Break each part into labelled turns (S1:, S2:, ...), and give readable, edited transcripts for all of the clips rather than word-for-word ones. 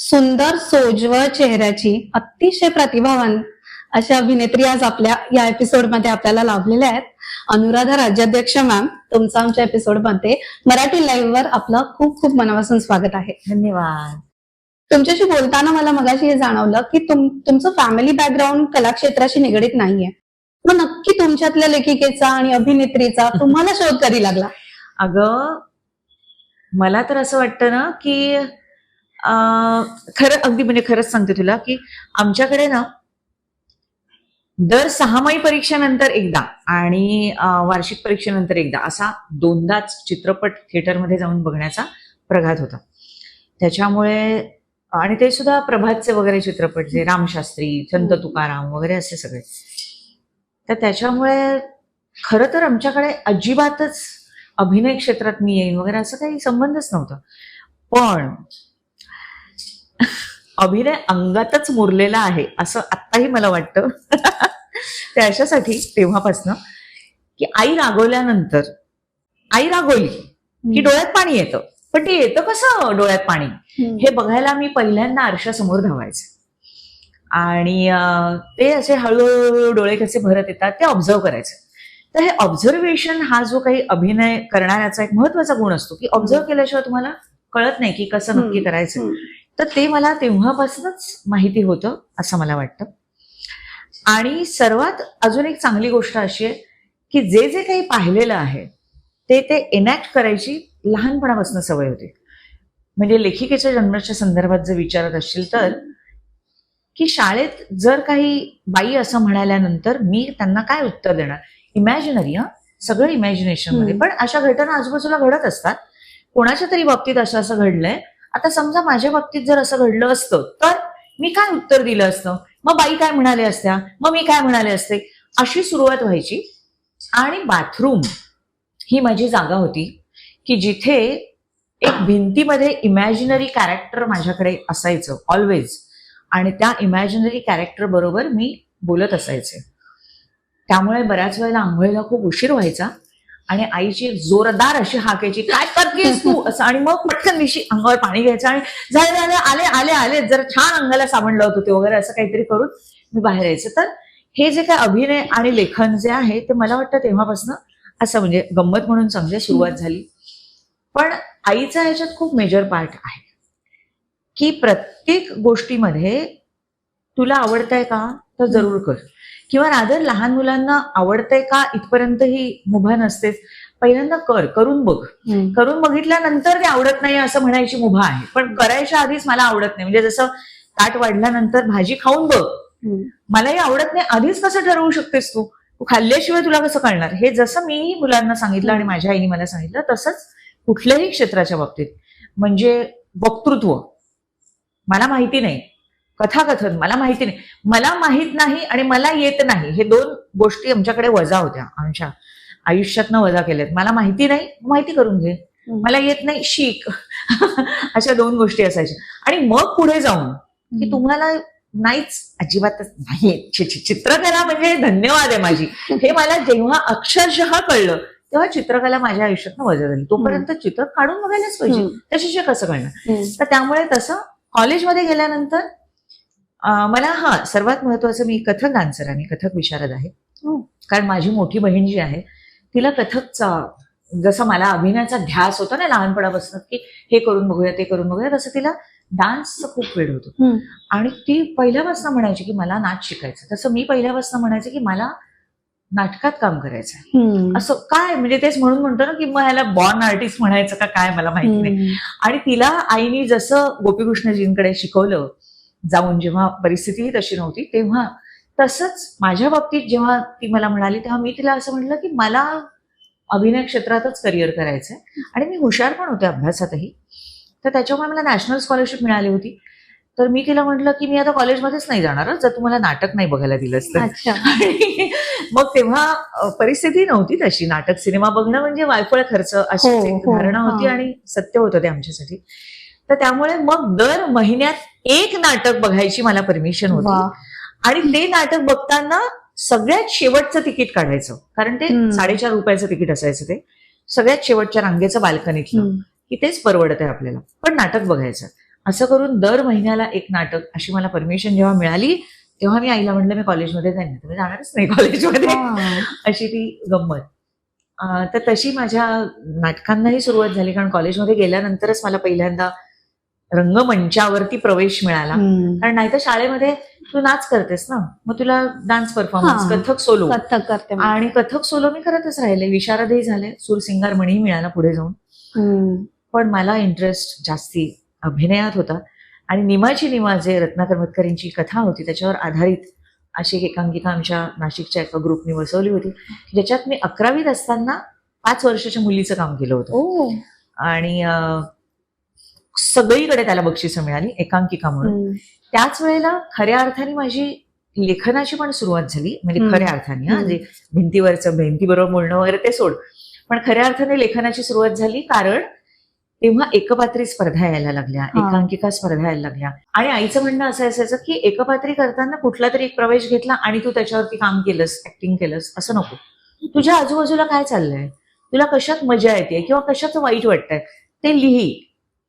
S1: सुंदर सोज्वळ चेहऱ्याची अतिशय प्रतिभावान अशा अभिनेत्री आज आपल्या या एपिसोडमध्ये आपल्याला लाभलेल्या आहेत. अनुराधा राज्याध्यक्ष मॅम, तुमचं आमच्या एपिसोडमध्ये मराठी लाईव्ह वर आपलं खूप खूप मनापासून स्वागत आहे.
S2: धन्यवाद.
S1: तुमच्याशी बोलताना मला मगाशी हे जाणवलं की तुमचं फॅमिली बॅकग्राऊंड कलाक्षेत्राशी निगडीत नाहीये. मग नक्की तुमच्यातल्या लेखिकेचा आणि अभिनेत्रीचा तुम्हाला शोध कधी लागला?
S2: अगं, मला तर असं वाटतं ना की खरं अगदी म्हणजे खरंच सांगते तुला की आमच्याकडे ना दर 6 परीक्षेनंतर एकदा आणि वार्षिक परीक्षेनंतर एकदा असा दोनदाच चित्रपट थिएटरमध्ये जाऊन बघण्याचा प्रघात होता. त्याच्यामुळे आणि ते सुद्धा प्रभातचे वगैरे चित्रपट, जे रामशास्त्री, संत तुकाराम वगैरे असे सगळे. तर त्याच्यामुळे खरं तर आमच्याकडे अजिबातच अभिनय क्षेत्रात मी येईन वगैरे असं काही संबंधच नव्हता. पण अभिनय अंगातच मुरलेला आहे असं आत्ताही मला वाटतं. ते अशासाठी तेव्हापासनं की आई रागवल्यानंतर, आई रागवली की डोळ्यात पाणी येतं. पण ते येतं कसं डोळ्यात पाणी हे बघायला मी पहिल्यांदा आरशासमोर धावायचे आणि ते असे हळूहळू डोळे कसे भरत येतात ते ऑब्झर्व करायचे. तर हे ऑब्झर्वेशन हा जो काही अभिनय करणाऱ्याचा एक महत्वाचा गुण असतो की ऑब्झर्व केल्याशिवाय तुम्हाला कळत नाही की कसं नक्की करायचं. तर ते मला तेव्हापासूनच माहिती होतं असं मला वाटतं. आणि सर्वात अजून एक चांगली गोष्ट अशी आहे की जे जे काही पाहिलेलं आहे ते एनॅक्ट करायची लहानपणापासून सवय होती. म्हणजे लेखिकेच्या जन्माच्या संदर्भात जर विचारत असशील तर की शाळेत जर काही बाई असं म्हणाल्यानंतर मी त्यांना काय उत्तर देणार? इमॅजिनरी, सगळं इमॅजिनेशन मध्ये. पण अशा घटना आजूबाजूला घडत असतात. कोणाच्या तरी बाबतीत असं घडलंय. आता समजा माझ्या बाबतीत जर असं घडलं असतं तर मी काय उत्तर दिलं असतं? मग बाई काय म्हणाले असत्या, मग मी काय म्हणाले असते, अशी सुरुवात व्हायची. आणि बाथरूम ही माझी जागा होती की जिथे एक भिंतीमध्ये इमॅजिनरी कॅरेक्टर माझ्याकडे असायचं ऑलवेज. आणि त्या इमॅजिनरी कॅरेक्टर बरोबर मी बोलत असायचे. त्यामुळे बऱ्याच वेळेला आंघोळीला खूप उशीर व्हायचा आणि आईची जोरदार अशी हाक यायची, काय करतेस तू असं. आणि मग पटकन दिवशी अंगावर पाणी घ्यायचं आणि झाले आले आले आले जर छान अंगाला साबण लावत होते वगैरे असं काहीतरी करून मी बाहेर यायचं. तर हे जे काय अभिनय आणि लेखन जे आहे ते मला वाटतं तेव्हापासून असं म्हणजे गंमत म्हणून चांगली सुरुवात झाली. पण आईचा ह्याच्यात खूप मेजर पार्ट आहे की प्रत्येक गोष्टीमध्ये तुला आवडतंय का तर जरूर कर, किंवा रादर लहान मुलांना आवडतंय का इथपर्यंत ही मुभा नसतेच. पहिल्यांदा करून बघ. करून बघितल्यानंतर ते आवडत नाही असं म्हणायची मुभा आहे. पण करायच्या आधीच मला आवडत नाही, म्हणजे जसं ताट वाढल्यानंतर भाजी खाऊन बघ, मलाही आवडत नाही आधीच कसं ठरवू शकतेस तू? तू खाल्ल्याशिवाय तुला कसं कळणार? हे जसं मी मुलांना सांगितलं आणि माझ्या आईने मला सांगितलं तसंच कुठल्याही क्षेत्राच्या बाबतीत. म्हणजे वक्तृत्व मला माहिती नाही, कथाकथन मला माहिती नाही, मला माहित नाही आणि मला येत नाही, हे दोन गोष्टी आमच्याकडे वजा होत्या. आमच्या आयुष्यातनं वजा केल्यात. मला माहिती नाही, माहिती करून घे. मला येत नाही, शिक. अशा दोन गोष्टी असायच्या. आणि मग पुढे जाऊन की तुम्हाला नाहीच, अजिबातच नाही चित्रकला म्हणजे धन्यवाद आहे माझी, हे मला जेव्हा अक्षरशः कळलं तेव्हा चित्रकला माझ्या आयुष्यातनं वजा झाली. तोपर्यंत चित्र काढून बघायलाच पाहिजे, त्याच्याशिवाय कसं कळणार? तर त्यामुळे तसं कॉलेजमध्ये गेल्यानंतर मला सर्वात महत्वाचं, मी कथक डान्सर आणि कथक विशारद आहे. कारण माझी मोठी बहीण जी आहे तिला कथकचा, जसं मला अभिनयाचा ध्यास होता ना लहानपणापासून की हे करून बघूया ते करून बघूया, तसं तिला डान्सचं खूप वेळ होतो. आणि ती पहिल्यापासून म्हणायची की मला नाच शिकायचं. तसं मी पहिल्यापासून म्हणायचे की मला नाटकात काम करायचं. असं काय म्हणजे तेच म्हणून म्हणतो ना की मग ह्याला बॉर्न आर्टिस्ट म्हणायचं का काय मला माहिती नाही. आणि तिला आईनी जसं गोपीकृष्णजींकडे शिकवलं जाऊन, जेव्हा परिस्थितीही तशी नव्हती तेव्हा, तसंच माझ्या बाबतीत जेव्हा ती मला म्हणाली तेव्हा मी तिला असं म्हटलं की मला अभिनय क्षेत्रातच करिअर करायचंय आणि मी हुशार पण होते अभ्यासातही. तर त्याच्यामुळे मला नॅशनल स्कॉलरशिप मिळाली होती. तर मी तिला म्हटलं की मी आता कॉलेजमध्येच नाही जाणार जर तुम्हाला नाटक नाही बघायला दिलंस तर. मग तेव्हा परिस्थिती नव्हती तशी, नाटक सिनेमा बघणं म्हणजे वायफळ खर्च अशी धारणा होती आणि सत्य होतं ते आमच्यासाठी. तर त्यामुळे मग दर महिन्यात एक नाटक बघायची मला परमिशन होती. आणि ते नाटक बघताना सगळ्यात शेवटचं तिकीट काढायचं, कारण ते 4.5 रुपयाचं तिकीट असायचं. ते सगळ्यात शेवटच्या रांगेचं बाल्कनीतलं, की तेच परवडत आहे आपल्याला, पण नाटक बघायचं. असं करून दर महिन्याला एक नाटक अशी मला परमिशन जेव्हा मिळाली तेव्हा मी आईला म्हटलं मी कॉलेजमध्ये जाईन, तर मी जाणारच नाही कॉलेजमध्ये. अशी ती गंमत. तर तशी माझ्या नाटकांनाही सुरुवात झाली, कारण कॉलेजमध्ये गेल्यानंतरच मला पहिल्यांदा रंगमंचावरती प्रवेश मिळाला. कारण नाहीतर शाळेमध्ये तू नाच करतेस ना, मग तुला dance performance, Kathak solo,
S1: Kathak करते
S2: आणि कथक सोलो मी करतच राहिले, विशारदही झाले, सूरसिंगार म्हणूनही मिळाला पुढे जाऊन. पण मला इंटरेस्ट जास्ती अभिनयात होता. आणि निमाची निमा जे रत्नाकर मतकरींची कथा होती त्याच्यावर आधारित अशी एक एकांकिका आमच्या नाशिकच्या एका ग्रुपने बसवली होती, ज्याच्यात मी 11वीत असताना 5 वर्षाच्या मुलीचं काम केलं होतं. आणि सगळीकडे त्याला बक्षिसं मिळाली एकांकिका म्हणून. त्याच वेळेला खऱ्या अर्थाने माझी लेखनाची पण सुरुवात झाली, म्हणजे खऱ्या अर्थाने, जे भिंतीबरोबर बोलणं वगैरे ते सोड, पण खऱ्या अर्थाने लेखनाची सुरुवात झाली. कारण तेव्हा एकपात्री स्पर्धा यायला लागल्या, एकांकिका स्पर्धा यायला लागल्या. आणि आईचं म्हणणं असं असायचं की एकपात्री करताना कुठला तरी एक प्रवेश घेतला आणि तू त्याच्यावरती काम केलंस, ऍक्टिंग केलंस, असं नको. तुझ्या आजूबाजूला काय चाललंय, तुला कशात मजा येते किंवा कशाचं वाईट वाटतंय ते लिही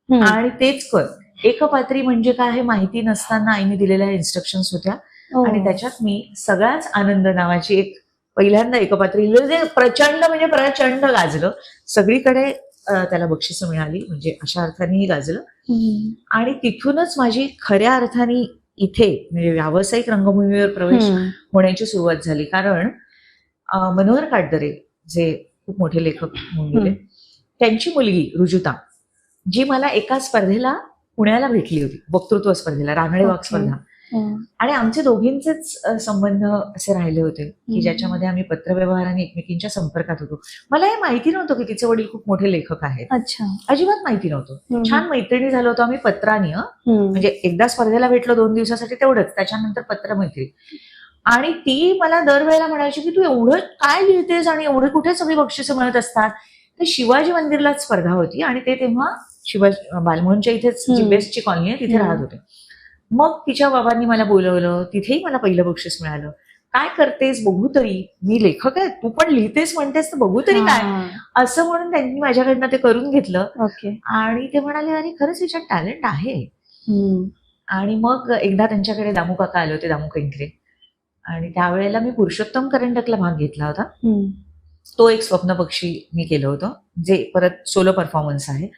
S2: आणि तेच कर. एकपात्री म्हणजे काय हे माहिती नसताना आईने दिलेल्या इन्स्ट्रक्शन्स होत्या, आणि त्याच्यात मी सगळ्याच आनंद नावाची एक पहिल्यांदा एकपात्री लिहिलं, जे प्रचंड गाजलं. सगळीकडे त्याला बक्षिसं मिळाली, म्हणजे अशा अर्थानेही गाजलं. आणि तिथूनच माझी खऱ्या अर्थाने इथे म्हणजे व्यावसायिक रंगभूमीवर प्रवेश होण्याची सुरुवात झाली. कारण मनोहर काटदरे जे खूप मोठे लेखक होऊन गेले, त्यांची मुलगी रुजुता, जी मला एका स्पर्धेला पुण्याला भेटली होती, वक्तृत्व स्पर्धेला, रानडे वाघ स्पर्धा. आणि आमचे दोघींचेच संबंध असे राहिले होते की ज्याच्यामध्ये आम्ही पत्रव्यवहाराने एकमेकींच्या संपर्कात होतो. मला हे माहिती नव्हतं की तिचे वडील खूप मोठे लेखक आहेत, अजिबात माहिती नव्हतं. छान मैत्रिणी झालो होतो आम्ही पत्राने, म्हणजे एकदा स्पर्धेला भेटलो 2 दिवसासाठी तेवढंच, त्याच्यानंतर पत्र मैत्री. आणि ती मला दरवेळेला म्हणायची की तू एवढं काय लिहितेस आणि एवढे कुठे सगळी बक्षिसं मिळत असतात. तर शिवाजी मंदिरलाच स्पर्धा होती आणि ते तेव्हा शिवाजी बालमोहनच्या इथेच जी बेस्टची कॉलनी आहे तिथे राहत होते. मग तिच्या बाबांनी मला बोलवलं, तिथेही मला पहिलं बक्षीस मिळालं. काय करतेस बघू तरी, मी लेखक आहे, तू पण लिहितेस म्हणतेस तर बघू तरी काय, असं म्हणून त्यांनी माझ्याकडनं ते करून घेतलं. आणि ते म्हणाले अरे खरंच हिच्यात टॅलेंट आहे. आणि मग एकदा त्यांच्याकडे दामू काका आले होते, दामू केंकरे, आणि त्यावेळेला मी पुरुषोत्तम करंडकला भाग घेतला होता. तो एक स्वप्नपक्षी मी केलं होतं, जे परत सोलो परफॉर्मन्स आहे.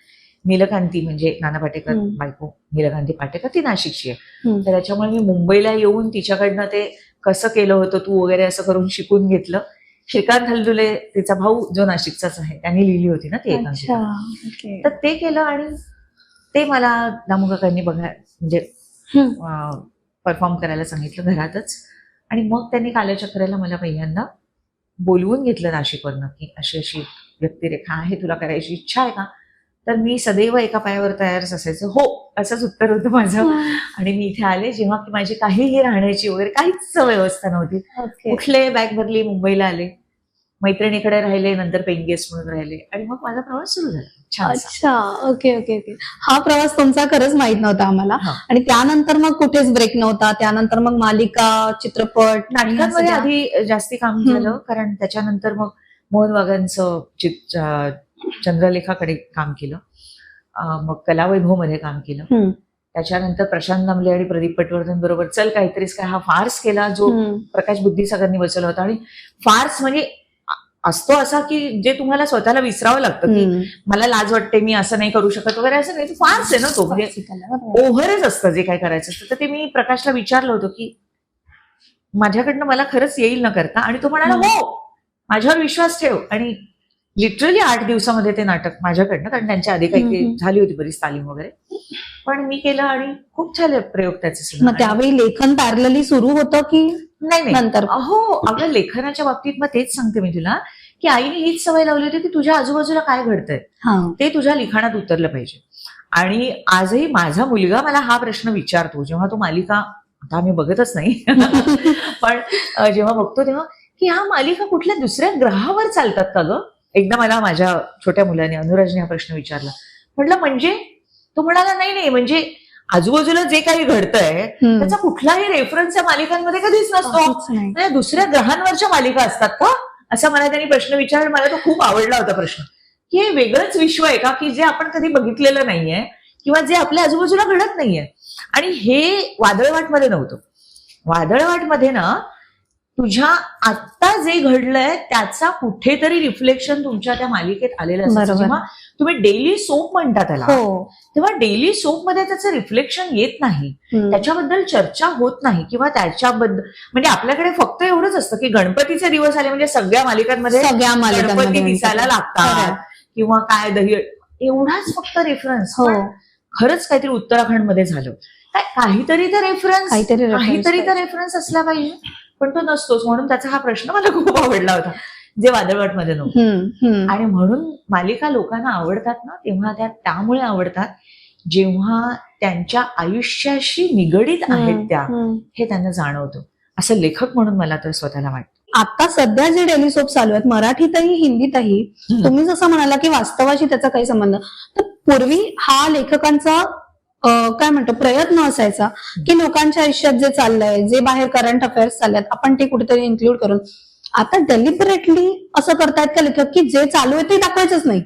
S2: नीलकांती म्हणजे नाना पाटेकर बायको नीलकांती पाटेकर, ती नाशिकची आहे, तर त्याच्यामुळे मी मुंबईला येऊन तिच्याकडनं ते कसं केलं होतं तू वगैरे असं करून शिकून घेतलं. श्रीकांत हलदुले तिचा भाऊ जो नाशिकचाच आहे, त्यांनी लिहिली होती ना ती एकांकिका, तर ते केलं. आणि ते मला दामू काकांनी म्हणजे परफॉर्म करायला सांगितलं घरातच. आणि मग त्यांनी कालचक्राला मला पहिल्यांदा बोलवून घेतलं नाशिकवरनं की अशी अशी व्यक्तिरेखा आहे, तुला करायची इच्छा आहे का. तर मी सदैव एका पायावर तयारच असायचं, हो असंच उत्तर होतं माझं. आणि मी इथे आले जेव्हा की माझी काहीही राहण्याची वगैरे काहीच व्यवस्था नव्हती. कुठले बॅग भरली, मुंबईला आले, मैत्रिणीकडे राहिले, नंतर पेइंग गेस्ट म्हणून राहिले, आणि मग माझा प्रवास सुरू झाला.
S1: अच्छा, ओके ओके ओके. हा प्रवास तुमचा खरंच माहित नव्हता आम्हाला. आणि त्यानंतर मग कुठेच ब्रेक नव्हता, त्यानंतर मग मालिका, चित्रपट,
S2: नाटकांमध्ये आधी जास्ती काम झालं, कारण त्याच्यानंतर मग मोहन वाघांचं चंद्रलेखाकडे काम केलं, मग कलावैभव मध्ये काम केलं. त्याच्यानंतर प्रशांत दामले आणि प्रदीप पटवर्धन बरोबर चल काहीतरीच काय हा फार्स केला, जो प्रकाश बुद्धिसागरनी बसवला होता. आणि फार्स म्हणजे असतो असा की जे तुम्हाला स्वतःला विसरावं लागतं की मला लाज वाटते, मी असं नाही करू शकत वगैरे, असं नाही. फार्स आहे ना तो, म्हणजे ओव्हरच असतं जे काय करायचं असतं. तर ते मी प्रकाशला विचारलं होतं की माझ्याकडनं मला खरंच येईल न करता, आणि तो म्हणाला हो माझ्यावर विश्वास ठेव. आणि लिटरली 8 दिवसामध्ये ते नाटक माझ्याकडनं, कारण त्यांच्या आधी काही झाली होती बरीच तालीम वगैरे, पण मी केलं आणि खूप छान प्रयोग त्याचे सुद्धा.
S1: त्यावेळी लेखन पॅरलली सुरू होतं की
S2: नाही नंतर? हो, अगं लेखनाच्या बाबतीत मग तेच सांगते मी तुला की आईने हीच सवय लावली होती की तुझ्या आजूबाजूला काय घडतंय ते तुझ्या लिखाणात उतरलं पाहिजे. आणि आजही माझा मुलगा मला हा प्रश्न विचारतो जेव्हा तो मालिका, आता आम्ही बघतच नाही पण जेव्हा बघतो तेव्हा, की ह्या मालिका कुठल्या दुसऱ्या ग्रहावर चालतात का ग. एकदा मला माझ्या छोट्या मुलाने अनुराजने हा प्रश्न विचारला. म्हटलं म्हणजे, तो म्हणाला नाही म्हणजे आजूबाजूला जे काही घडतंय त्याचा कुठलाही रेफरन्स या मालिकांमध्ये कधीच नसतो, म्हणजे दुसऱ्या ग्रहांवरच्या मालिका असतात का, असा मला त्यांनी प्रश्न विचारला. मला तो खूप आवडला होता प्रश्न, की हे वेगळंच विश्व आहे का की जे आपण कधी बघितलेलं नाहीये, किंवा जे आपल्या आजूबाजूला घडत नाहीये. आणि हे वादळवाटमध्ये नव्हतं. वादळवाटमध्ये ना तुझ्या आत्ता जे घडलंय त्याचा कुठेतरी रिफ्लेक्शन तुमच्या त्या मालिकेत आलेलं असतं.
S1: बरोबर.
S2: जेव्हा तुम्ही डेली सोप म्हणता त्याला,
S1: हो.
S2: तेव्हा डेली सोप मध्ये त्याचं रिफ्लेक्शन येत नाही, त्याच्याबद्दल चर्चा होत नाही, किंवा त्याच्याबद्दल म्हणजे आपल्याकडे फक्त एवढंच असतं की गणपतीचे दिवस आले म्हणजे सगळ्या मालिकांमध्ये गणपती दिसायला लागतात किंवा काय दही, एवढाच फक्त रेफरन्स. खरंच काहीतरी उत्तराखंडमध्ये झालं, काहीतरी तर रेफरन्स असला पाहिजे, पण तो नसतोच. म्हणून त्याचा हा प्रश्न मला खूप आवडला होता, जे वादळवाटमध्ये नव्हतं. आणि म्हणून मालिका लोकांना आवडतात ना, तेव्हा त्या त्यामुळे आवडतात जेव्हा त्यांच्या आयुष्याशी निगडीत आहेत त्या, हे त्यांना जाणवतं. असं लेखक म्हणून मला तर स्वतःला वाटतं.
S1: आता सध्या जे डेली सोप चालू आहेत मराठीतही हिंदीतही, तुम्ही जसं म्हणाला की वास्तवाशी त्याचा काही संबंध, तर पूर्वी हा लेखकांचा काय म्हणतो प्रयत्न असायचा की लोकांच्या आयुष्यात जे चाललंय, जे बाहेर करंट अफेअर्स चाललेत, आपण ते कुठेतरी इन्क्लूड करून. आता डेलिबरेटली असं करतायत का लेखक की जे चालू आहे ते दाखवायचंच नाही,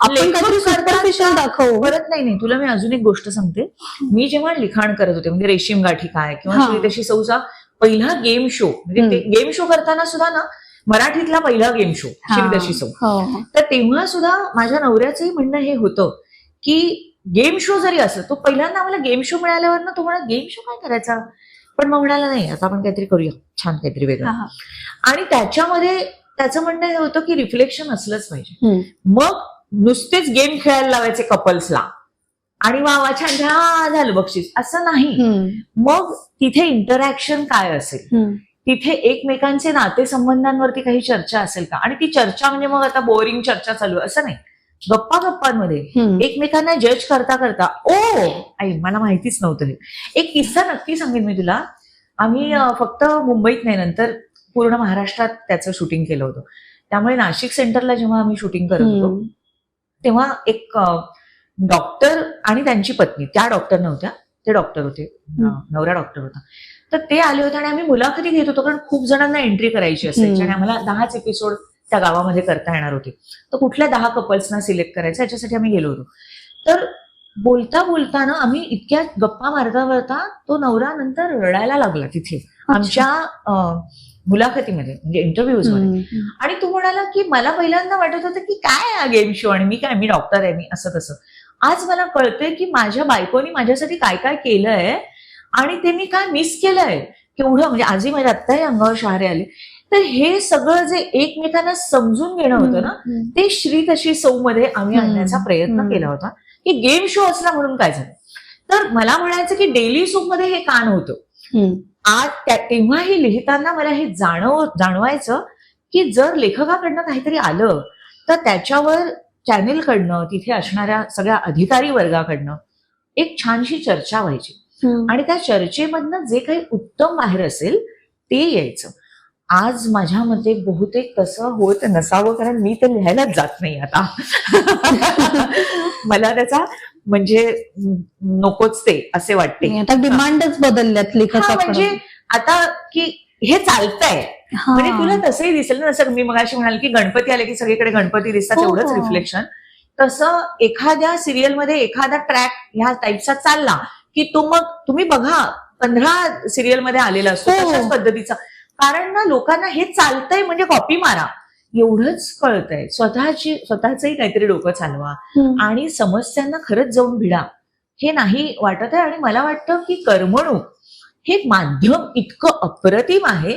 S1: आपण काहीतरी सुपरफिशियल दाखवू.
S2: परत नाही, तुला मी अजून एक गोष्ट सांगते. मी जेव्हा लिखाण करत होते, म्हणजे रेशीम गाठी काय किंवा श्रीतशी सौचा पहिला गेम शो, म्हणजे ते गेम शो करताना सुद्धा ना, मराठीतला पहिला गेम शो श्रीतशी सौ, तर तेव्हा सुद्धा माझ्या नवऱ्याचंही म्हणणं हे होतं की गेम शो जरी असलं, तो पहिल्यांदा आम्हाला गेम शो मिळाल्यावर ना तो म्हणा गेम शो काय करायचा, पण मग म्हणाला नाही आता आपण काहीतरी करूया छान, काहीतरी वेगळं. आणि त्याच्यामध्ये त्याचं म्हणणं हे होतं की रिफ्लेक्शन असलंच पाहिजे. मग नुसतेच गेम खेळायला लावायचे कपल्सला आणि वा छान झालं बक्षीस, असं नाही. मग तिथे इंटरॅक्शन काय असेल, तिथे एकमेकांचे नातेसंबंधांवरती काही चर्चा असेल का, आणि ती चर्चा म्हणजे मग आता बोरिंग चर्चा चालू असं नाही, गप्पांमध्ये एकमेकांना जज करता करता. आई मला माहितीच नव्हतं हे. एक किस्सा नक्की सांगेन मी तुला. आम्ही फक्त मुंबईत नाही, नंतर पूर्ण महाराष्ट्रात त्याचं शूटिंग केलं होतं. त्यामुळे नाशिक सेंटरला जेव्हा आम्ही शूटिंग करत होतो तेव्हा एक डॉक्टर आणि त्यांची पत्नी, त्या डॉक्टर नव्हत्या, ते डॉक्टर होते, नवरा डॉक्टर होता, तर ते आले होते आणि आम्ही मुलाखती घेत होतो, कारण खूप जणांना एंट्री करायची असायची आणि आम्हाला 10च एपिसोड त्या गावामध्ये करता येणार होते. तर कुठल्या 10 कपल्सना सिलेक्ट करायचं याच्यासाठी आम्ही गेलो होतो. तर बोलता बोलताना आम्ही इतक्या गप्पा मारता तो नवरा नंतर रडायला लागला तिथे आमच्या मुलाखतीमध्ये, म्हणजे इंटरव्ह्यूज मध्ये. आणि तो म्हणाला की मला पहिल्यांदा वाटत होतं की काय हा गेम शो, आणि मी डॉक्टर आहे, मी असं तसं. आज मला कळतंय की माझ्या बायकोनी माझ्यासाठी काय काय केलंय आणि ते मी काय मिस केलंय केवढं, म्हणजे आजही माझ्या आत्ताही अंगावर शहारे आले. तर हे सगळं जे एकमेकांना समजून घेणं होतं ना, ते श्रीतशी सौ मध्ये आम्ही आणण्याचा प्रयत्न केला होता की गेम शो असला म्हणून काय झालं. तर मला म्हणायचं की डेली सोप मध्ये हे का नव्हतं. आज तेव्हाही लिहिताना मला हे जाणवायचं की जर लेखकाकडनं काहीतरी आलं तर त्याच्यावर चॅनेलकडनं, तिथे असणाऱ्या सगळ्या अधिकारी वर्गाकडनं एक छानशी चर्चा व्हायची, आणि त्या चर्चेमधनं जे काही उत्तम बाहेर असेल ते यायचं. आज माझ्या मते बहुतेक तसं होत नसावं, कारण मी तर लिहायलाच जात नाही आता. मला त्याचा म्हणजे नकोच ते असे वाटते.
S1: आता डिमांडच बदलल्यात लेखकाकडे.
S2: म्हणजे आता की हे चालतंय, म्हणजे तुला तसंही दिसेल ना, जसं मी मगाशी म्हणाल की गणपती आले की सगळीकडे गणपती दिसतात, एवढंच रिफ्लेक्शन. तसं एखाद्या सिरियलमध्ये एखादा ट्रॅक ह्या टाईपचा चालला की तो मग तुम्ही बघा 15 सिरियलमध्ये आलेला असतो तशाच पद्धतीचा. कारण ना लोकांना हे चालतंय म्हणजे कॉपी मारा एवढंच कळतंय. स्वतःचंही काहीतरी डोकं चालवा आणि समस्यांना खरंच जाऊन भिडा, हे नाही वाटत आहे. आणि मला वाटतं की करमणूक हे माध्यम इतकं अप्रतिम आहे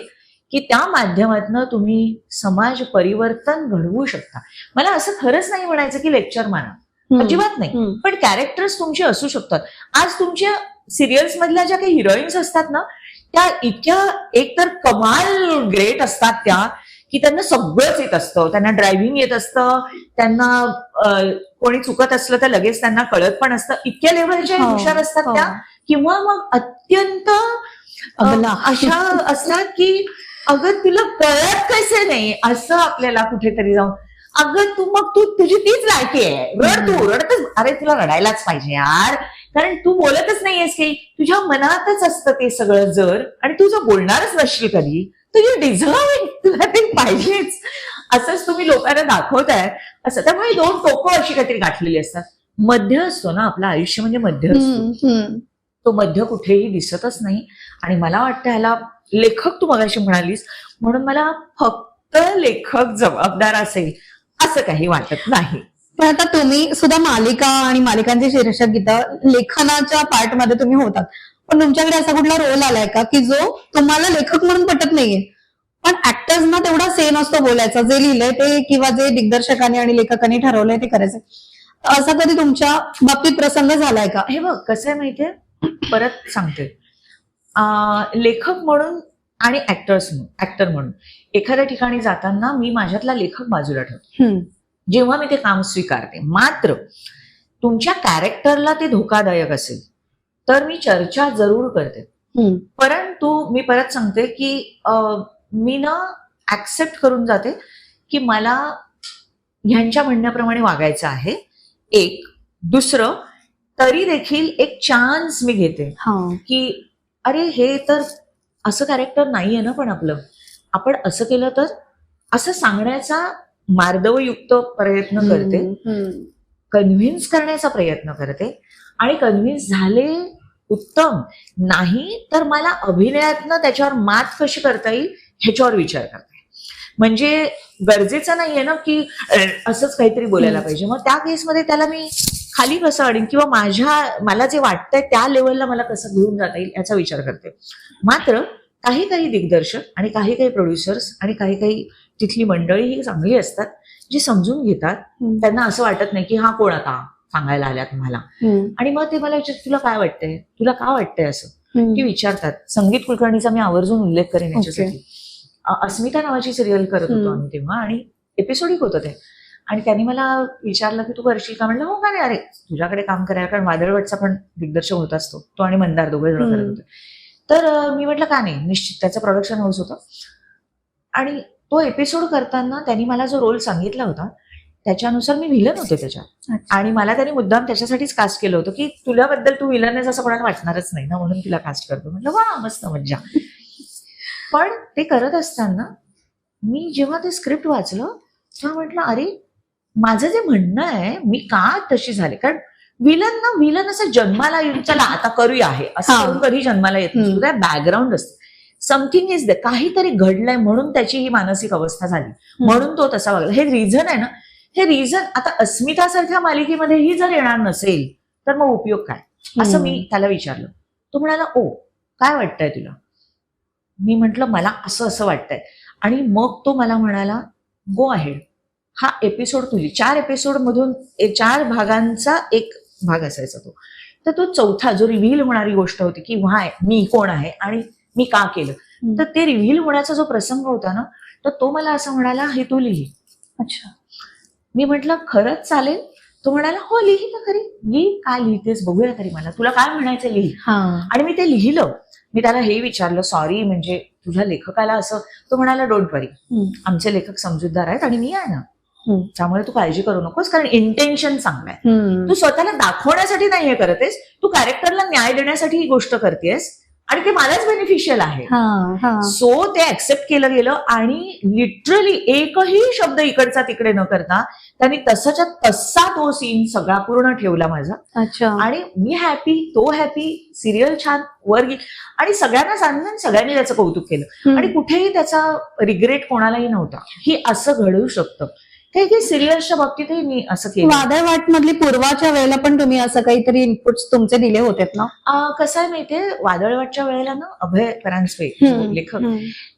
S2: की त्या माध्यमातून तुम्ही समाज परिवर्तन घडवू शकता. मला असं खरंच नाही म्हणायचं की लेक्चर मारा, अजिबात नाही, पण कॅरेक्टर्स तुमचे असू शकतात. आज तुमच्या सिरियल्स मधल्या ज्या काही हिरोईन्स असतात ना, त्या इतक्या एकतर कमाल ग्रेट असतात त्या, की त्यांना सगळंच येत असतं. त्यांना ड्रायव्हिंग येत असतं, त्यांना कोणी चुकत असलं तर लगेच त्यांना कळत पण असतं, इतक्या लेव्हलच्या हुशार असतात त्या. किंवा मग अत्यंत अशा असतात की अगं तुला कळत कसं नाही, असं आपल्याला कुठेतरी जाऊन अगं तू तुझी तीच लायकी आहे, तू रडतच. अरे तुला रडायलाच पाहिजे यार, कारण तू बोलतच नाहीयेस काही, तुझ्या मनातच असतं ते सगळं जर, आणि तू जर बोलणारच नसशील कधी तर यू डिझर्व, तुला ते पाहिजेच. असंच तुम्ही लोकांना दाखवताय असं. त्यामुळे 2 टोकं अशी काहीतरी गाठलेली असतात. मध्य असतो ना, आपलं आयुष्य म्हणजे मध्य असतो. तो मध्य कुठेही दिसतच नाही. आणि मला वाटतं ह्याला लेखक तू मगाशी म्हणालीस म्हणून मला फक्त लेखक जबाबदार असेल असं काही वाटत नाही.
S1: पण आता तुम्ही सुद्धा मालिका आणि मालिकांचे शीर्षक गीतं लेखनाच्या पार्ट मध्ये तुम्ही होतात, पण तुमच्याकडे असा कुठला रोल आलाय का की जो तुम्हाला लेखक म्हणून पटत नाहीये, पण ऍक्टर्सना तेवढा से नसतो बोलायचा, जे लिहिलंय ते किंवा जे दिग्दर्शकाने आणि लेखकाने ठरवलंय ते करायचं. असा कधी तुमच्या बाबतीत प्रसंग झालाय का?
S2: हे बघ कसं आहे माहितीये, परत सांगते, लेखक म्हणून आणि ऍक्टर म्हणून एखाद्या ठिकाणी जाताना मी माझ्यातला लेखक बाजूला ठेवते जेव्हा मी ते काम स्वीकारते. मात्र तुमच्या कॅरेक्टरला ते धोकादायक असेल तर मी चर्चा जरूर करते. परंतु मी परत सांगते की मी ना ऍक्सेप्ट करून जाते की मला ह्यांच्या म्हणण्याप्रमाणे वागायचं आहे. एक दुसरं तरी देखील एक चान्स मी घेते की अरे हे तर असं कॅरेक्टर नाहीये ना, पण आपण असं केलं तर, असं सांगण्याचा मार्दवयुक्त प्रयत्न करते, कन्व्हिन्स करण्याचा प्रयत्न करते. आणि कन्व्हिन्स झाले उत्तम, नाही तर मला अभिनयातनं त्याच्यावर मात कशी करता येईल ह्याच्यावर विचार करते. म्हणजे गरजेचं नाहीये ना की असंच काहीतरी बोलायला पाहिजे. मग त्या केसमध्ये त्याला मी खाली कसं आणीन किंवा मला जे वाटतंय त्या लेवलला मला कसं घेऊन जाता येईल याचा विचार करते. मात्र काही काही दिग्दर्शक आणि काही काही प्रोड्युसर्स आणि काही काही तिथली मंडळी ही चांगली असतात, जी समजून घेतात. त्यांना असं वाटत नाही की हा कोण आता सांगायला आल्या तुम्हाला. आणि मग ते मला विचारतात तुला काय वाटतंय, तुला का वाटतंय असं, की विचारतात. संगीत कुलकर्णीचा मी आवर्जून उल्लेख करेन याच्यासाठी. अस्मिता नावाची सिरियल करत होतो आम्ही तेव्हा, आणि एपिसोडिक होतं ते. आणि त्यांनी मला विचारलं की तू करशील का. म्हणलं हो का नाही, अरे तुझ्याकडे काम करायला, कारण वादळवटचा पण दिग्दर्शक होत असतो तो आणि मंदार दोघे जण करत होते. तर मी म्हटलं का नाही, निश्चित. त्याचं प्रोडक्शन हाऊस होतं. आणि तो एपिसोड करताना त्यांनी मला जो रोल सांगितला होता त्याच्यानुसार मी व्हिलन होते त्याच्यात. आणि मला त्यांनी मुद्दाम त्याच्यासाठीच कास्ट केलं होतं की तुझ्याबद्दल तू व्हिलन आहेस असं कोणाला वाटणारच नाही ना, म्हणून तुला कास्ट करतो. म्हटलं वा मस्त, मज्जा. पण ते करत असताना मी जेव्हा ते स्क्रिप्ट वाचलं तेव्हा म्हटलं अरे माझं जे म्हणणं आहे मी का तशी झाले. कारण विलन असं जन्माला येऊन चला आता करूया आहे असं करून कधी जन्माला येत नसतो. त्या बॅकग्राऊंड असते, समथिंग इज द, काहीतरी घडलंय म्हणून त्याची ही मानसिक अवस्था झाली, म्हणून तो तसा वागला. हे रिझन आहे ना, हे रिझन आता अस्मिता सारख्या मालिकेमध्येही जर येणार नसेल तर मग उपयोग काय, असं मी त्याला विचारलं. तो म्हणाला ओ काय वाटतंय तुला. मी म्हटलं मला असं असं वाटतंय. आणि मग तो मला म्हणाला गो अहेड, हा एपिसोड तुझी 4 एपिसोड मधून 4 भागांचा एक भाग असायचा तो. तर तो चौथा जो रिव्हील होणारी गोष्ट होती की व्हाय मी कोण आहे आणि मी का केलं, तर ते रिव्हील होण्याचा जो प्रसंग होता ना, तर तो मला असं म्हणाला हे तू लिही. अच्छा. मी म्हटलं खरंच चालेल. तो म्हणाला हो लिही ना, खरी लिही, काय लिहितेस बघूया तरी, मला तुला काय म्हणायचं लिही. आणि मी ते लिहिलं. मी त्याला हे विचारलं सॉरी म्हणजे तुझ्या लेखकाला असं. तो म्हणाला डोंट वरी, आमचे लेखक समजूतदार आहेत आणि मी आहे ना, त्यामुळे तू काळजी करू नकोस, कारण इंटेन्शन चांगलं आहे. तू स्वतःला दाखवण्यासाठी नाही हे करतेस, तू कॅरेक्टरला न्याय देण्यासाठी ही गोष्ट करतेस आणि ते मलाच बेनिफिशियल आहे. सो ते ऍक्सेप्ट केलं गेलं आणि लिटरली एकही शब्द इकडचा तिकडे न करता त्यांनी तसाच्या तसा तो सीन सगळा पूर्ण ठेवला माझा. आणि मी हॅपी, तो हॅपी, सिरियल छान वर गेली आणि सगळ्यांना सांगून सगळ्यांनी त्याचं कौतुक केलं आणि कुठेही त्याचा रिग्रेट कोणालाही नव्हता. ही असं घडू शकतं. काही सिरियलच्या बाबतीतही मी असं केलं.
S1: वादळवाट मधली पूर्वाच्या वेळेला पण तुम्ही असं काहीतरी इनपुट तुमचे दिले होते ना.
S2: कसं आहे माहितीये, वादळवाटच्या वेळेला ना अभय परांजपे लेखक,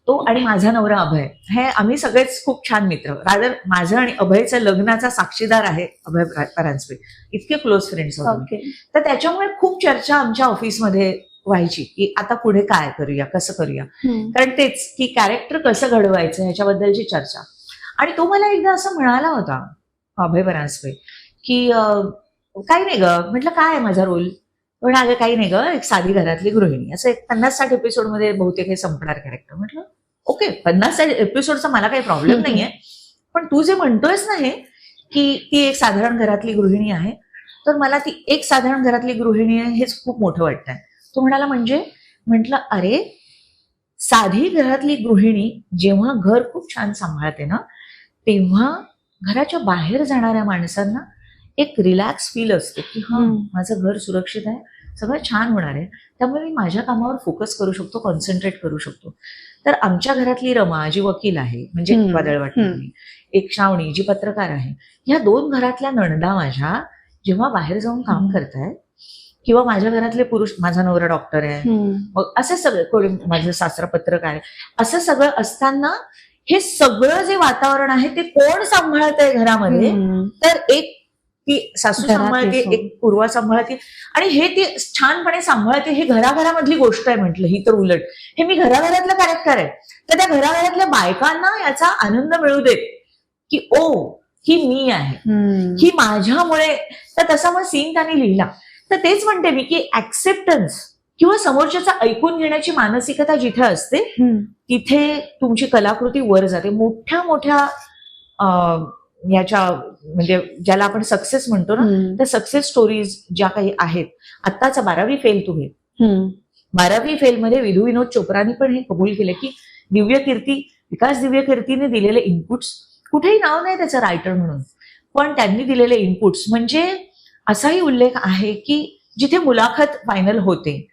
S2: तो आणि माझा नवरा अभय, हे आम्ही सगळेच खूप छान मित्र. रादर माझं आणि अभयचं लग्नाचा साक्षीदार आहे अभय परांजपे, इतके क्लोज फ्रेंड्स होते. तर त्याच्यामुळे खूप चर्चा आमच्या ऑफिसमध्ये व्हायची की आता पुढे काय करूया, कसं करूया. कारण तेच की कॅरेक्टर कसं घडवायचं ह्याच्याबद्दलची चर्चा. आणि तो मला एकदा असं म्हणाला होता अभय परांजपे की काही नाही ग. म्हटलं काय आहे माझा रोल. पण अगं काही नाही ग, एक साधी घरातली गृहिणी, असं एक 50-60 एपिसोड मध्ये बहुतेक हे संपणार कॅरेक्टर. म्हटलं ओके 50-60 एपिसोडचा मला काही प्रॉब्लेम नाहीये, पण तू जे म्हणतोयस ना हे की ती एक साधारण घरातली गृहिणी आहे, तर मला ती एक साधारण घरातली गृहिणी आहे हेच खूप मोठं वाटतंय. तो म्हणाला म्हणजे. म्हटलं अरे साधी घरातली गृहिणी जेव्हा घर खूप छान सांभाळते ना, तेव्हा घराच्या बाहेर जाणाऱ्या माणसांना एक रिलॅक्स फील असतो की हा
S1: हम्म.
S2: माझं घर सुरक्षित आहे, सगळं छान होणार आहे, त्यामुळे मी माझ्या कामावर फोकस करू शकतो, कॉन्सन्ट्रेट करू शकतो. तर आमच्या घरातली रमा जी वकील आहे, म्हणजे
S1: हम्म.
S2: वादळवाटणी, एक श्रावणी जी पत्रकार आहे, ह्या 2 घरातल्या नणदा माझ्या जेव्हा बाहेर जाऊन काम
S1: हम्म.
S2: करतायत, किंवा माझ्या घरातले पुरुष, माझा नवरा डॉक्टर आहे, मग असं सगळं कोणी, माझं सासरा पत्रकार आहे, असं सगळं असताना हे सगळं जे वातावरण आहे ते कोण सांभाळतंय घरामध्ये? तर एक ती सासू
S1: घरातली
S2: सांभाळते,
S1: सून.
S2: एक पूर्वा सांभाळते, आणि हे ती छानपणे सांभाळते. हे घराघरामधली गोष्ट आहे म्हटलं, ही तर उलट हे मी घराघरातलं कॅरेक्टर आहे. तर त्या घराघरातल्या बायकांना याचा आनंद मिळू देत की ओ ही मी आहे, ही माझ्यामुळे. तर तसा मग सीन त्यांनी लिहिला. तर तेच म्हणते मी की ऍक्सेप्टन्स किंवा समोरच्याचा ऐकून घेण्याची मानसिकता जिथे असते तिथे तुमची कलाकृती वर जाते. मोठ्या मोठ्या याच्या म्हणजे ज्याला आपण सक्सेस म्हणतो ना, त्या सक्सेस स्टोरीज ज्या काही आहेत. आत्ताचा 12वी फेल तुम्ही, 12वी फेल मध्ये विधू विनोद चोप्रानी पण हे कबूल केलं की विकास दिव्य कीर्तीने दिलेले इनपुट्स, कुठेही नाव नाही त्याचं रायटर म्हणून, पण त्यांनी दिलेले इनपुट्स म्हणजे असाही उल्लेख आहे की जिथे मुलाखत फायनल होते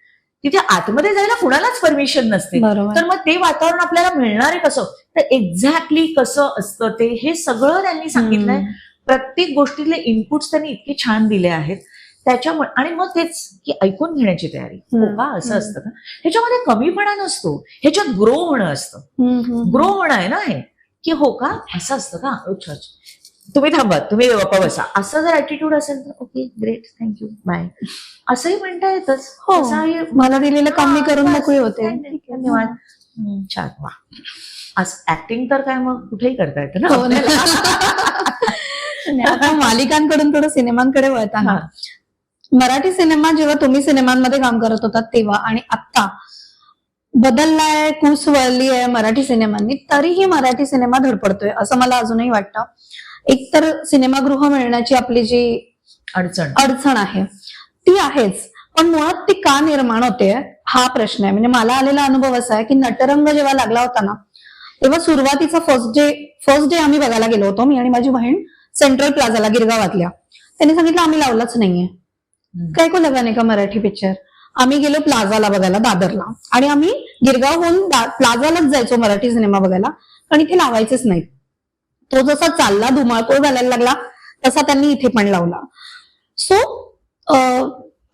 S2: तिथे आतमध्ये जायला कुणालाच परमिशन नसते. तर मग ते वातावरण आपल्याला मिळणार आहे कसं? तर एक्झॅक्टली कसं असतं ते, हे सगळं त्यांनी सांगितलंय. प्रत्येक गोष्टीतले इनपुट्स त्यांनी इतके छान दिले आहेत त्याच्यामुळे. आणि मग तेच की ऐकून घेण्याची तयारी. हो का, असं असतं का? ह्याच्यामध्ये कमीपणा नसतो, ह्याच्यात ग्रो होणं असतं. ग्रो होणं आहे ना हे, की हो का असं असतं का, अच्छा तुम्ही थांबा, तुम्ही गप्पा बसा, असं जर ऍटिट्यूड असेल तर ओके ग्रेट, थँक्यू, बाय, असंही म्हणता येतच.
S1: मला दिलेलं काम मी करून मोकळी होते,
S2: धन्यवाद, छान, वा. असं ऍक्टिंग तर काय मग कुठेही करता येतं ना.
S1: आता मालिकांकडून थोडं सिनेमांकडे वळताना, मराठी सिनेमा जेव्हा तुम्ही सिनेमांमध्ये काम करत होता तेव्हा आणि आता बदललाय, कूस वळली आहे मराठी सिनेमांनी, तरीही मराठी सिनेमा धडपडतोय असं मला अजूनही वाटतं. एकतर सिनेमागृह मिळण्याची आपली जी अडचण आहे ती आहेच, पण मुळात ती का निर्माण होते हा प्रश्न आहे. म्हणजे मला आलेला अनुभव असा आहे की नटरंग जेव्हा लागला होता ना, तेव्हा सुरुवातीचा फर्स्ट डे आम्ही बघायला गेलो होतो, मी आणि माझी बहीण, सेंट्रल प्लाझाला गिरगावातल्या. त्यांनी सांगितलं आम्ही लावलाच नाहीये, काय को लगा नाही का मराठी पिक्चर. आम्ही गेलो प्लाझाला बघायला, दादरला, आणि आम्ही गिरगावहून प्लाझालाच जायचो मराठी सिनेमा बघायला, पण इथे लावायचेच नाहीत. तो जसा चालला, धुमाळकोळ घालायला लागला, तसा त्यांनी इथे पण लावला. सो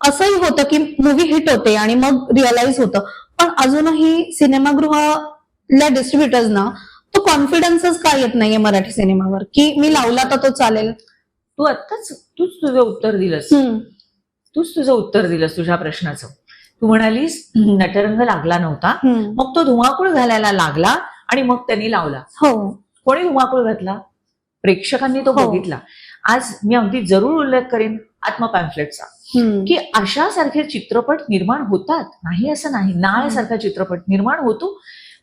S1: असंही होतं की मूवी हिट होते आणि मग रिअलाइज होतं, पण अजूनही सिनेमागृहातल्या डिस्ट्रीब्युटर्सना तो कॉन्फिडन्सच का येत नाहीये मराठी सिनेमावर की मी लावला तर तो चालेल.
S2: तूच तुझं उत्तर दिलंस तुझ्या प्रश्नाचं. तू म्हणालीस नटरंग लागला नव्हता, मग तो धुमाकूळ घालायला लागला आणि मग त्यांनी लावला.
S1: हो,
S2: कोणी धुमाकूळ घातला? प्रेक्षकांनी तो बघितला. आज मी अगदी जरूर उल्लेख करेन आत्मा पॅम्फलेटचा, की अशा सारखे चित्रपट निर्माण होतात, नाही असं नाही, नाळ्यासारखा चित्रपट निर्माण होतो,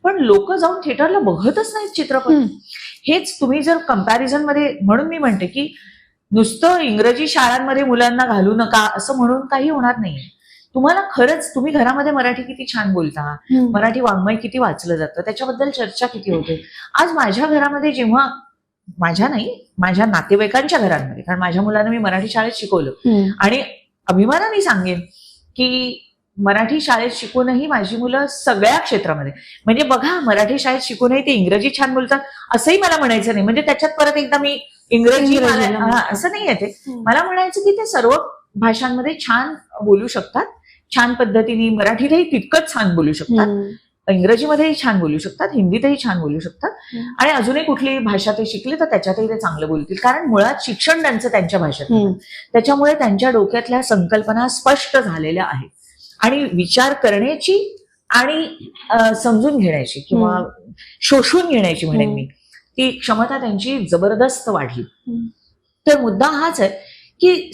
S2: पण लोक जाऊन थिएटरला बघतच नाहीत चित्रपट. हेच तुम्ही जर कम्पॅरिझन मध्ये, म्हणून मी म्हणते की नुसतं इंग्रजी शाळांमध्ये मुलांना घालू नका असं म्हणून काही होणार नाही. तुम्हाला खरंच, तुम्ही घरामध्ये मराठी किती छान बोलता, मराठी वाङ्मय किती वाचलं जातं, त्याच्याबद्दल चर्चा किती होते. आज माझ्या घरामध्ये जेव्हा, माझ्या नातेवाईकांच्या घरांमध्ये, कारण माझ्या मुलांना मी मराठी शाळेत शिकवलं आणि अभिमानाने सांगेन की मराठी शाळेत शिकूनही माझी मुलं सगळ्या क्षेत्रामध्ये, म्हणजे बघा मराठी शाळेत शिकूनही ते इंग्रजी छान बोलतात असंही मला म्हणायचं नाही. म्हणजे त्याच्यात परत एकदा मी इंग्रजी असं नाही येते, मला म्हणायचं की ते सर्व भाषांमध्ये छान बोलू शकतात, छान पद्धतीने मराठीतही तितकंच छान बोलू शकतात, इंग्रजीमध्येही छान बोलू शकतात, हिंदीतही छान बोलू शकतात, आणि अजूनही कुठली भाषा ते शिकले तर त्याच्यातही ते चांगलं बोलतील, कारण मुळात शिक्षण त्यांचं त्यांच्या भाषेत. त्याच्यामुळे त्यांच्या डोक्यातल्या संकल्पना स्पष्ट झालेल्या आहेत आणि विचार करण्याची आणि समजून घेण्याची किंवा शोषून घेण्याची म्हणेन मी, ती क्षमता त्यांची जबरदस्त वाढली. तर मुद्दा हाच आहे की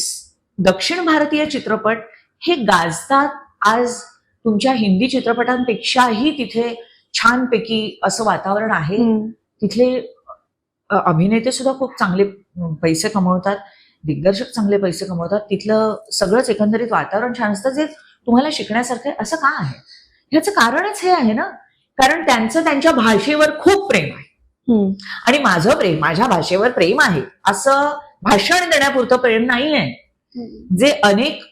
S2: दक्षिण भारतीय चित्रपट हे गाजतात आज तुमच्या हिंदी चित्रपटांपेक्षाही तिथे छानपैकी असं वातावरण आहे. तिथले अभिनेते सुद्धा खूप चांगले पैसे कमवतात, दिग्दर्शक चांगले पैसे कमवतात, तिथलं सगळंच एकंदरीत वातावरण छान असतं, जे तुम्हाला शिकण्यासारखं आहे. असं का आहे? ह्याचं कारणच हे आहे ना, कारण त्यांचं त्यांच्या भाषेवर खूप प्रेम आहे आणि माझं प्रेम, माझ्या भाषेवर प्रेम आहे असं भाषण देण्यापुरतं प्रेम नाहीये, जे अनेक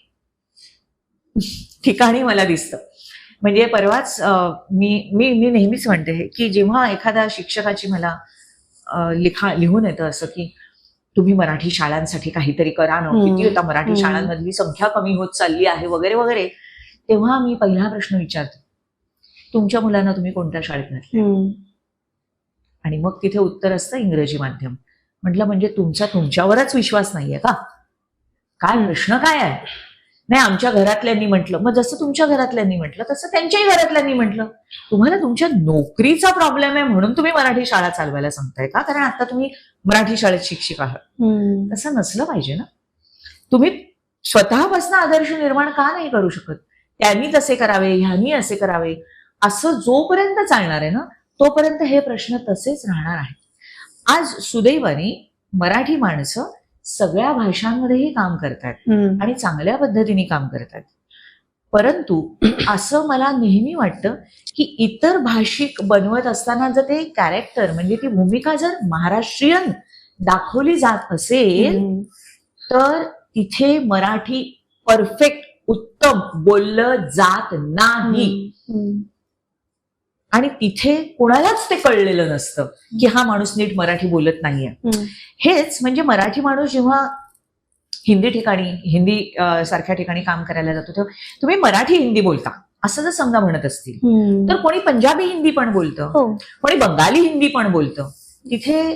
S2: ठिकाणी मला दिसतं. म्हणजे परवाच मी मी मी नेहमीच म्हणते की जेव्हा एखाद्या शिक्षकाची मला लिहून येतं असं की तुम्ही मराठी शाळांसाठी काहीतरी करा ना, किती आता मराठी शाळांमधली संख्या कमी होत चालली आहे वगैरे वगैरे, तेव्हा मी पहिला प्रश्न विचारते, तुमच्या मुलांना तुम्ही कोणत्या शाळेत घातलं? आणि मग तिथे उत्तर असतं इंग्रजी माध्यम. म्हटलं म्हणजे तुमच्यावरच विश्वास नाहीये का? काय प्रश्न काय आहे? नाही, आमच्या घरातल्यांनी म्हटलं. मग जसं तुमच्या घरातल्यांनी म्हटलं तसं त्यांच्याही घरातल्यांनी म्हटलं. तुम्हाला तुमच्या नोकरीचा प्रॉब्लेम आहे म्हणून तुम्ही मराठी शाळा चालवायला सांगताय का? कारण आता तुम्ही मराठी शाळेत शिक्षक आहात. तसं नसलं पाहिजे ना. तुम्ही स्वतःपासून आदर्श निर्माण का नाही करू शकत? त्यांनी तसे करावे, ह्यांनी असे करावे, असं जोपर्यंत चालणार आहे ना तोपर्यंत हे प्रश्न तसेच राहणार आहेत. आज सुदैवाने मराठी माणसं सगळ्या भाषांमध्येही काम करतात आणि चांगल्या पद्धतीने काम करतात. परंतु असं मला नेहमी वाटतं की इतर भाषिक बनवत असताना जर ते कॅरेक्टर म्हणजे ती भूमिका जर महाराष्ट्रीयन दाखवली जात असेल तर तिथे मराठी परफेक्ट उत्तम बोललं जात नाही. आणि तिथे कुणालाच ते कळलेलं नसतं की हा माणूस नीट मराठी बोलत नाहीये. हेच म्हणजे मराठी माणूस जेव्हा हिंदी सारख्या ठिकाणी काम करायला जातो तेव्हा तुम्ही मराठी हिंदी बोलता असं जर समजा म्हणत असतील तर कोणी पंजाबी हिंदी पण बोलतं, कोणी बंगाली हिंदी पण बोलतं. तिथे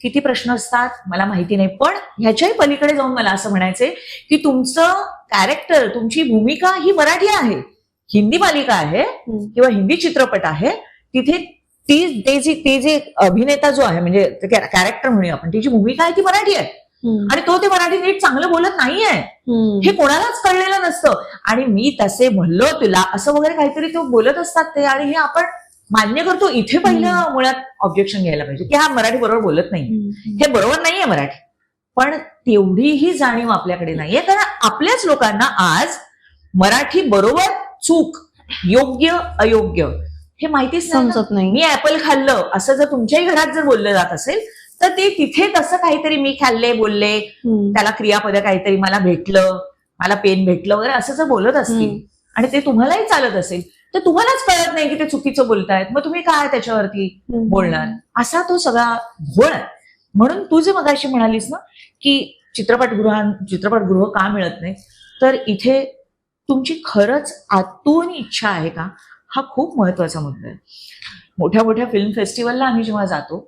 S2: किती प्रश्न असतात मला माहिती नाही, पण ह्याच्याही पलीकडे जाऊन मला असं म्हणायचंय की तुमचं कॅरेक्टर, तुमची भूमिका ही मराठी आहे. हिंदी मालिका आहे किंवा हिंदी चित्रपट आहे, तिथे ते जे अभिनेता जो आहे म्हणजे कॅरेक्टर म्हणूया आपण, तिची भूमिका आहे ती मराठी आहे आणि तो ते मराठी नीट चांगलं बोलत नाहीये हे कोणालाच कळलेलं नसतं. आणि मी तसे म्हणलो तुला असं वगैरे काहीतरी तो बोलत असतात ते, आणि हे आपण मान्य करतो. इथे पहिलं मुळात ऑब्जेक्शन घ्यायला पाहिजे की हा मराठी बरोबर बोलत नाही, हे बरोबर नाहीये मराठी. पण तेवढीही जाणीव आपल्याकडे नाहीये, कारण आपल्याच लोकांना आज मराठी बरोबर चूक, योग्य अयोग्य हे माहितीच
S1: समजत नाही.
S2: मी ऍपल खाल्लं असं जर तुमच्याही घरात जर बोललं जात असेल तर ते तिथे तसं काहीतरी मी खाल्ले बोलले, त्याला क्रियापद काहीतरी मला भेटलं, मला पेन भेटलं वगैरे असं जर बोलत असतील आणि ते तुम्हालाही चालत असेल तर तुम्हालाच कळत नाही की ते चुकीचं बोलतायत, मग तुम्ही काय त्याच्यावरती बोलणार? असा तो सगळा घोळ आहे. म्हणून तू जे मगाशी म्हणालीस ना की चित्रपटगृह का मिळत नाही, तर इथे तुमची खरंच आतून इच्छा आहे का, हा खूप महत्वाचा मुद्दा आहे. मोठ्या मोठ्या फिल्म फेस्टिवलला आम्ही जेव्हा जातो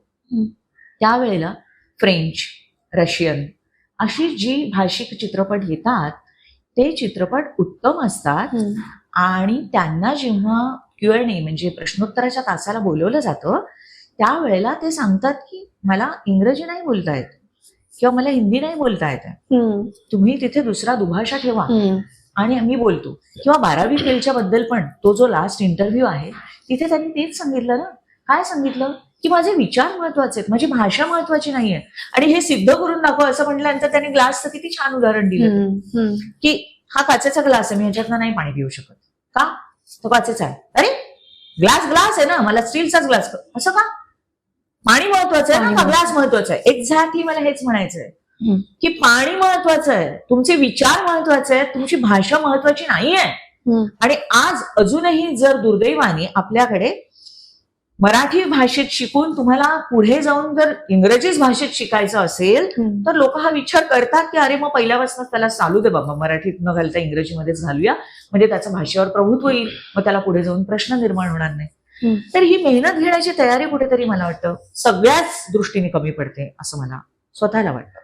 S2: त्यावेळेला फ्रेंच, रशियन अशी जी भाषिक चित्रपट येतात ते चित्रपट उत्तम असतात. आणि त्यांना जेव्हा Q&A म्हणजे प्रश्नोत्तराच्या तासाला बोलवलं जातं त्यावेळेला ते सांगतात की मला इंग्रजी नाही बोलता येत किंवा मला हिंदी नाही बोलता येत, तुम्ही तिथे दुसरा दुभाषा ठेवा आणि आम्ही बोलतो. किंवा 12वी फेलच्या बद्दल पण तो जो लास्ट इंटरव्ह्यू आहे तिथे त्यांनी तेच सांगितलं ना. काय सांगितलं की माझे विचार महत्वाचे आहेत, माझी भाषा महत्वाची नाहीये. आणि हे सिद्ध करून दाखव असं म्हटल्यानंतर त्यांनी ग्लासचं किती छान उदाहरण दिलं की हा काचेचा ग्लास आहे, मी ह्याच्यातनं नाही पाणी पिऊ शकत का, तो काचेचा आहे. अरे ग्लास आहे ना, मला स्टीलचाच ग्लास, असं का? पाणी महत्वाचं आहे ना का ग्लास महत्वाचा आहे? एक्झॅक्टली मला हेच म्हणायचंय की पाणी महत्वाचं आहे, तुमचे विचार महत्वाचे आहेत, तुमची भाषा महत्वाची नाहीये. आणि आज अजूनही जर दुर्दैवाने आपल्याकडे मराठी भाषेत शिकून तुम्हाला पुढे जाऊन जर इंग्रजीच भाषेत शिकायचं असेल तर लोक हा विचार करतात की अरे मग पहिल्यापासून त्याला चालू दे बाबा, मराठीत न घालता इंग्रजीमध्येच घालूया म्हणजे त्याचं भाषेवर प्रभुत्व येईल, मग त्याला पुढे जाऊन प्रश्न निर्माण होणार नाही. तर ही मेहनत घेण्याची तयारी कुठेतरी मला वाटतं सगळ्याच दृष्टीने कमी पडते असं मला स्वतःला वाटतं.